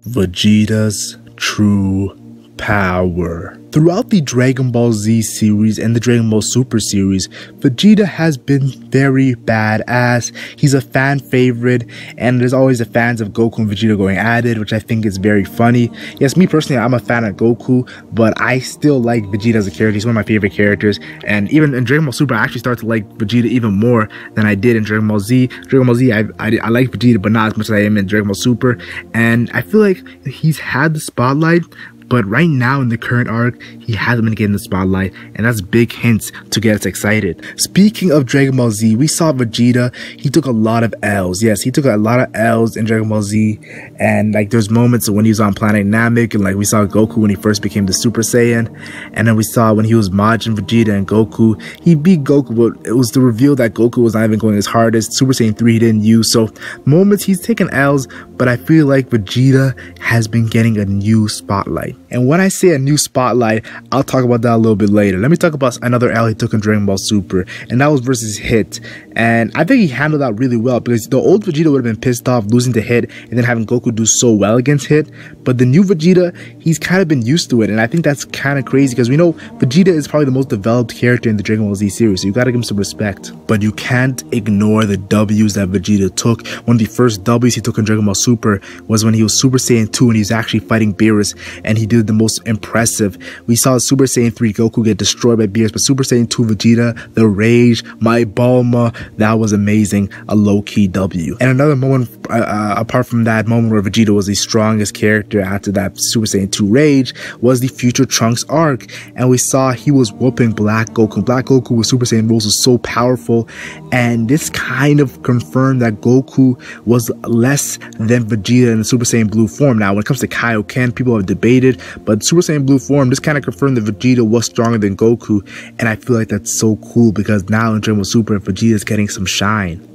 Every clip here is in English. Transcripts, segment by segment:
Vegeta's true power. Throughout the Dragon Ball Z series and the Dragon Ball Super series, Vegeta has been very badass. He's a fan favorite, and there's always the fans of Goku and Vegeta going at it, which I think is very funny. Yes, me personally, I'm a fan of Goku, but I still like Vegeta as a character. He's one of my favorite characters, and even in Dragon Ball Super, I actually started to like Vegeta even more than I did in Dragon Ball Z. Dragon Ball Z, I like Vegeta, but not as much as I am in Dragon Ball Super, and I feel like he's had the spotlight, but right now in the current arc, he hasn't been getting the spotlight, and that's big hints to get us excited. Speaking of Dragon Ball Z, we saw Vegeta, he took a lot of L's. Yes, he took a lot of L's in Dragon Ball Z, and like there's moments when he was on Planet Namek, and like we saw Goku when he first became the Super Saiyan, and then we saw when he was Majin Vegeta and Goku, he beat Goku, but it was the reveal that Goku was not even going his hardest. Super Saiyan 3 he didn't use, so moments he's taken L's, but I feel like Vegeta has been getting a new spotlight. And when I say a new spotlight, I'll talk about that a little bit later. Let me talk about another L he took in Dragon Ball Super, and that was versus Hit. And I think he handled that really well, because the old Vegeta would have been pissed off losing to Hit and then having Goku do so well against Hit. But the new Vegeta, he's kind of been used to it, and I think that's kind of crazy, because we know Vegeta is probably the most developed character in the Dragon Ball Z series, so you gotta give him some respect. But you can't ignore the W's that Vegeta took. One of the first W's he took in Dragon Ball Super was when he was Super Saiyan 2 and he was actually fighting Beerus, and he did the most impressive. We saw Super Saiyan 3 Goku get destroyed by Beerus, but Super Saiyan 2 Vegeta, the rage, my Bulma, that was amazing. A low-key W. And another moment apart from that moment where Vegeta was the strongest character after that Super Saiyan 2 rage was the Future Trunks arc, and we saw he was whooping Black Goku. Black Goku with Super Saiyan rules was so powerful, and this kind of confirmed that Goku was less than Vegeta in the Super Saiyan Blue form. Now when it comes to Kaioken, people have debated, but Super Saiyan Blue form, this kind of confirmed that Vegeta was stronger than Goku, and I feel like that's so cool, because now in Dragon Ball Super, Vegeta is getting some shine.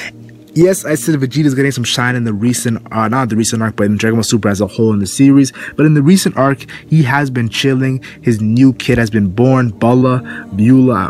Yes, I said Vegeta's getting some shine in the recent, not the recent arc, but in Dragon Ball Super as a whole in the series. But in the recent arc, he has been chilling. His new kid has been born, Beulah,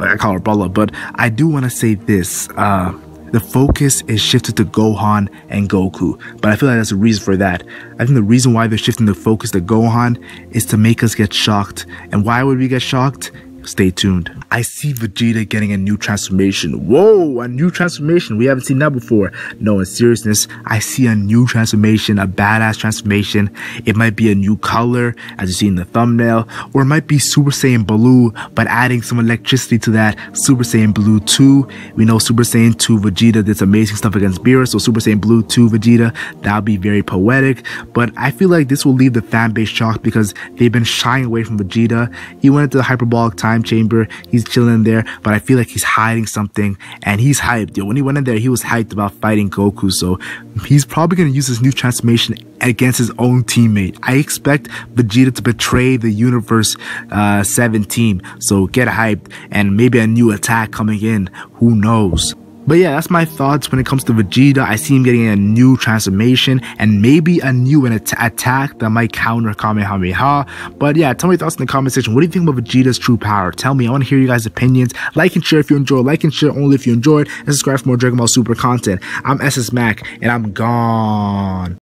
I call her Bella, but I do want to say this, the focus is shifted to Gohan and Goku, but I feel like there's a reason for that. I think the reason why they're shifting the focus to Gohan is to make us get shocked. And why would we get shocked? Stay tuned. I see Vegeta getting a new transformation. Whoa, a new transformation. We haven't seen that before. No, in seriousness, I see a new transformation, a badass transformation. It might be a new color, as you see in the thumbnail, or it might be Super Saiyan Blue, but adding some electricity to that. Super Saiyan Blue 2. We know Super Saiyan 2 Vegeta did some amazing stuff against Beerus, so Super Saiyan Blue 2 Vegeta, that'll be very poetic. But I feel like this will leave the fan base shocked, because they've been shying away from Vegeta. He went into the hyperbolic time chamber, he's chilling there, but I feel like he's hiding something, and he's hyped. Yo, when he went in there, he was hyped about fighting Goku, so he's probably going to use his new transformation against his own teammate. I expect Vegeta to betray the Universe 7 team, so get hyped, and maybe a new attack coming in, who knows. But yeah, that's my thoughts when it comes to Vegeta. I see him getting a new transformation and maybe a new attack that might counter Kamehameha. But yeah, tell me your thoughts in the comment section. What do you think about Vegeta's true power? Tell me. I want to hear you guys' opinions. Like and share if you enjoyed. Like and share only if you enjoyed. And subscribe for more Dragon Ball Super content. I'm SSMAC, and I'm gone.